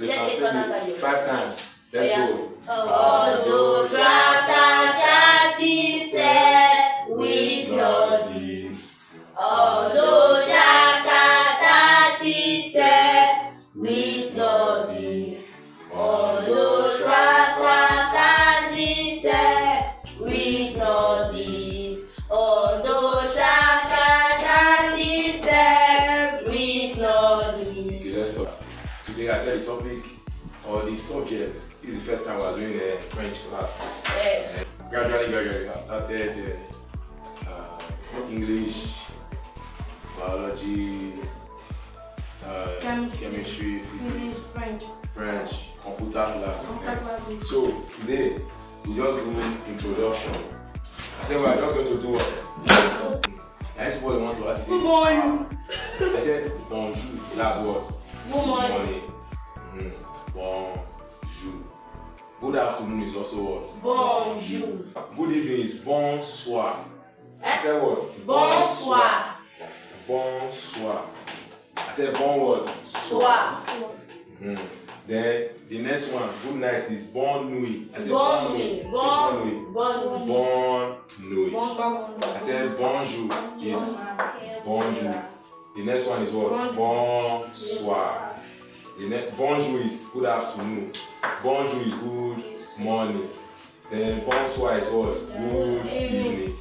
So you can say it 5 times. Let's go. Although tractors with Lordis. Although tractors with Lordis. Although tractors with Lordis. Although tractors with Lordis. Okay, let's stop. Today I said the topic or the subject. This is the first time I was doing a French class. Yes. Gradually, I started English, biology, chemistry, physics, French, computer class. So today we just do introduction. I said, well, I'm just going to do what? And everybody wants to ask you. Good morning. I said bonjour. That's what? Good morning. Bonjour. Good afternoon is also what? Bonjour. Good evening is bonsoir. I said what? Bonsoir. Bonsoir. I said bon what? Soir. Then the next one, good night is bon nuit. I said Bonne bon nuit. nuit. Bonne nuit. Bonne nuit. Bon nuit. I said bonjour is bonjour. The next one is what? Bonsoir. Bonjour is good afternoon. Bonjour is good morning. Then bonsoir is what? Good evening.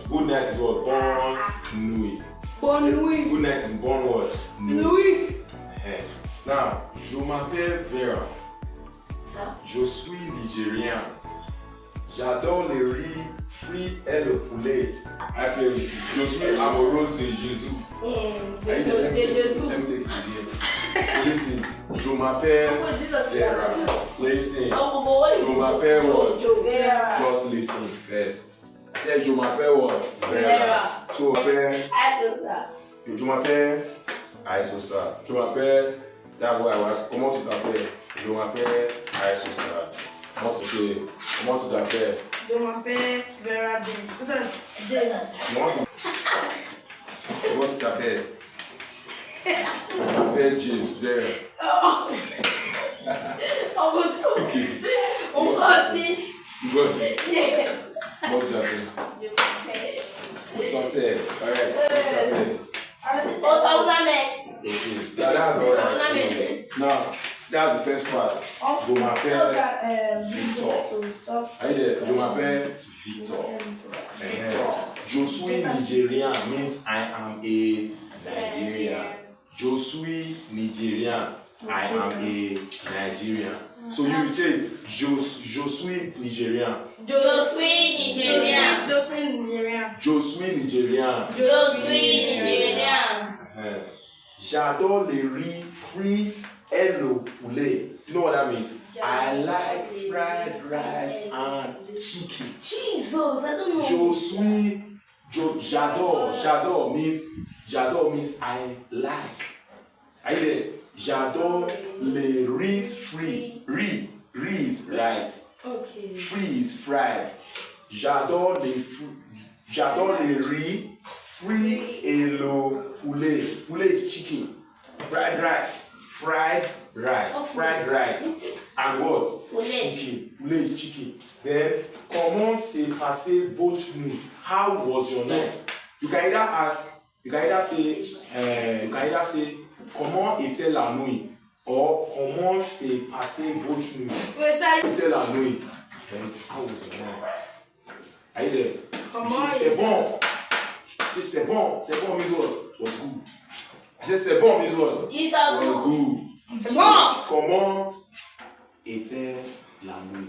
Good night is what? Bon nuit. Bonne nuit. Good night is bon what? Nuit. Now, je m'appelle Vera. Je suis nigérien. J'adore les riz frits et le poulet. Je suis amoureuse de Jésus. Let me take it again. Listen, je m'appelle Vera. Listen, je m'appelle what? Just listen first. I said, je m'appelle what? Vera. So, je m'appelle Aisosa. Je m'appelle, that's why I was, comment tu t'appelles? Je m'appelle Aisosa. Comment tu t'appelles? Je m'appelle Vera James. Comment tu t'appelles? Je m'appelle James Vera. Okay. On gossip. You gossip? Yes. Comment tu t'appelles? Success. Alright. Comment tu t'appelles? Okay. Now that's all right. Now, that's the first part. Je m'appelle Victor. Are you there? Je m'appelle Victor. Je suis Nigerian means I am a Nigerian. Je suis Nigerian. I am a Nigerian. So you say je suis Nigerian. Je suis Nigérian. Je suis Nigerian. Je suis Nigérian. J'adore les riz frits et le poulet. You know what that means? I like fried rice and chicken. Jesus, I don't know. J'adore means I like. Are you there? J'adore les riz frits. Riz is rice. Okay. Free is fried. J'adore les riz frits et le poulet. Poulet is chicken. Fried rice. And what? Poulet. Chicken. Poulet is chicken. Then, comment s'est passé votre nuit? How was your night? You can either say, comment était la nuit? Or, comment s'est passé votre nuit? Était la nuit. How was your night? Are you there? C'est bon. C'est bon means what? Was good. I said c'est bon means what? Was good. Comment était la nuit?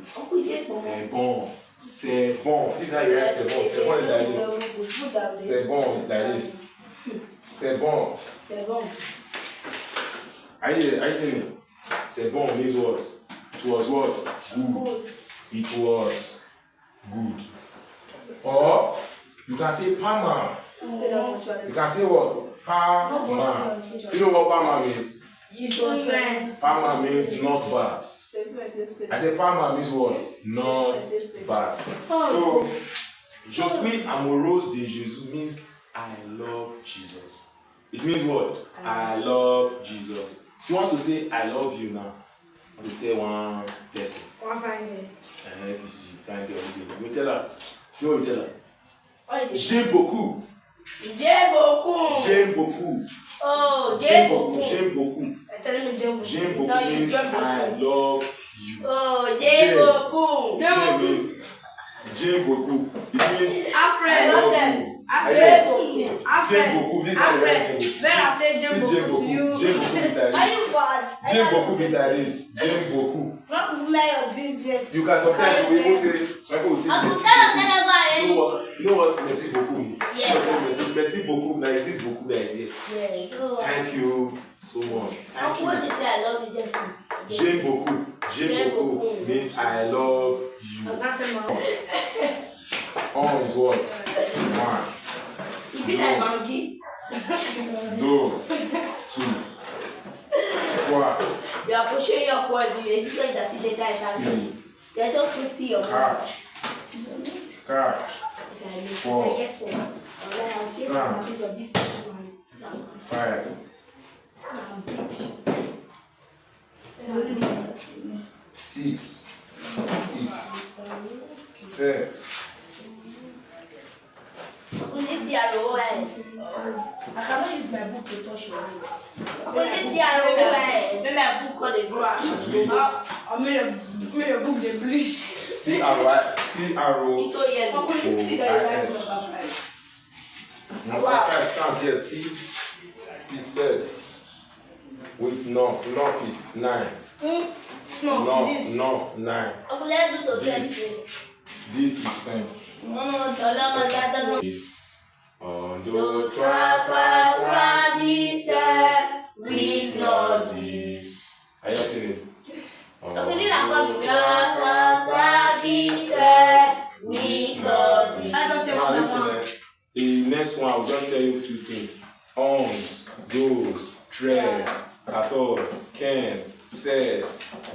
C'est bon. C'est bon. This is how you write c'est bon. C'est bon is like this. C'est bon is like this. C'est bon. Are you saying it? C'est bon means what? It was what? Good. It was good. Or you can say Parma. You can say what? Parma. You know what Parma means? Parma means not bad. I said Parma means what? Not bad. So, je suis amoureuse de Jésus means I love Jesus. It means what? I love Jesus. You want to say I love you now. You tell one person. One fine girl. And if you find girl, you tell her. You know what you tell her? J'aime beaucoup. J'aime beaucoup. J'aime beaucoup. Oh, J'aime beaucoup. J'aime beaucoup. J'aime beaucoup means I love you. Oh, j'aime beaucoup. J'aime beaucoup. It means Après, I love you. J'aime beaucoup. J'aime beaucoup. This is When I say j'aime beaucoup to you. J'aime beaucoup is like Are you bad? J'aime beaucoup is like this. J'aime beaucoup. Not mind your business. You can sometimes we will say, some people will say merci. You know what merci beaucoup means? Yes. Merci beaucoup. Now is this beaucoup that is here? Yes. Thank you so much. Thank What you. they say I love you just J'aime beaucoup. J'aime beaucoup means I love you. On is what? One. You be like monkey. Deux. Two. Trois. You are pushing your body. You expect that see the guy that Three. they are just twisting your body. Catch. Four. Five. 6. 7. I cannot use my book to touch your head. When my book called the grass, I made a book the bleach. T-R-O. It's so yellow. Number 5 sound here. C said. With no is 9. No, 9. This is 10. On the traverse with not this. Are you seeing it? On the traverse with not this. Now listen, the next one I will just tell you a few things. Ons, dos, tres, 14, 15, 16,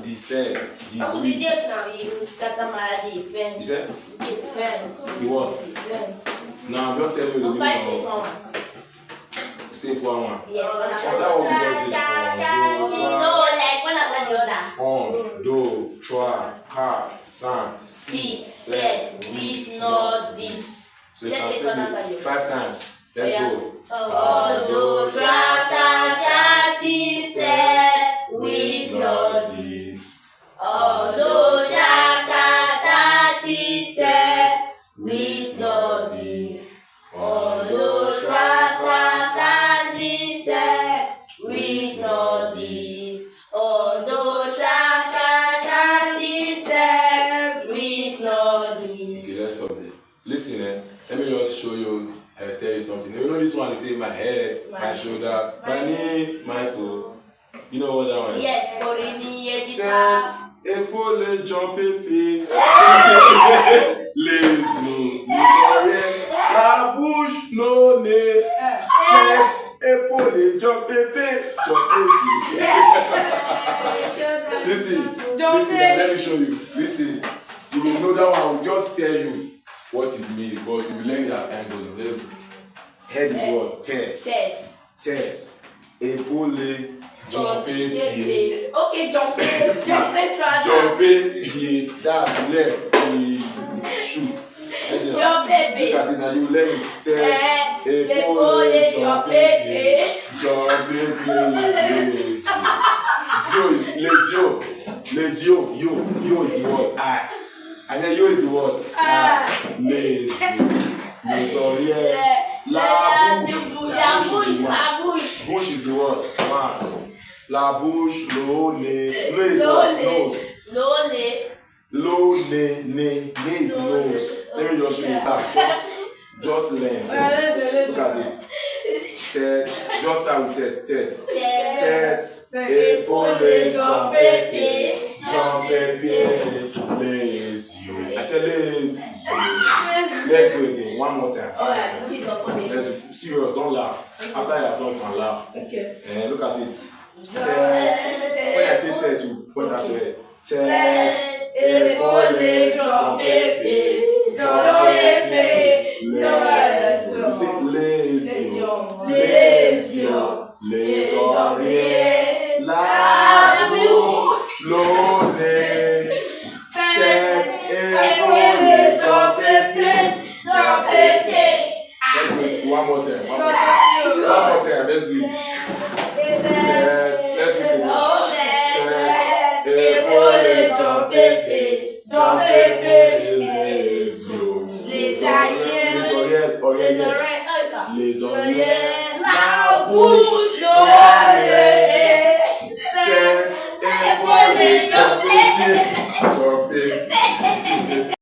17, 18. You said? The what? No, I'm just telling you the name. Say it one. Yes, So that one we just did. no, like one after the other. 1, 2, 3, 4, 5, 6, 7, 8, 9, 10. So you can say it 5 times. Let's go. With not this. With not this. With not this. Okay, let's stop there. Listen, let me just show you, tell you something. You know this one, you say my head, my shoulder, my knee, my toe. You know what that one is? Yes, Tête, épaule, jambes, pieds. Les yeux, les oreilles, la bouche, le nez. Tête, épaule, jambes, pieds. Listen, now let me show you. Listen, you will know that one. I will just tell you what it means, but you will learn it as time goes on. Head is what? Tête. Épaule, jambes, pieds. Okay, jump pied. Jump pied, that's left, shoe. Jump pied. Look at it now, you learn it. Tête, épaule, jump pied. Les yeux, yo is the word I. And then yo is the word I. Les oreilles, la bouche. Bouche is the word mouth. La bouche, le nez. Le is what? Nose. Nez is nose. Let me just show you that. Just learn. Look at it. Tête. Just start with tête. Tête. Épaule, jambes, pieds. Les yeux. I said les yeux. Let's do it again. One more time. Let's do. Serious, don't laugh. After you're done, you can laugh. Okay. Look at it. Tête. When I say tête, you point that way. Tête. Épaule, jambes, pieds. You say les yeux. Les oreilles. La more time. One more time. Let's do it. Let's do it again. Les oreilles, la bouche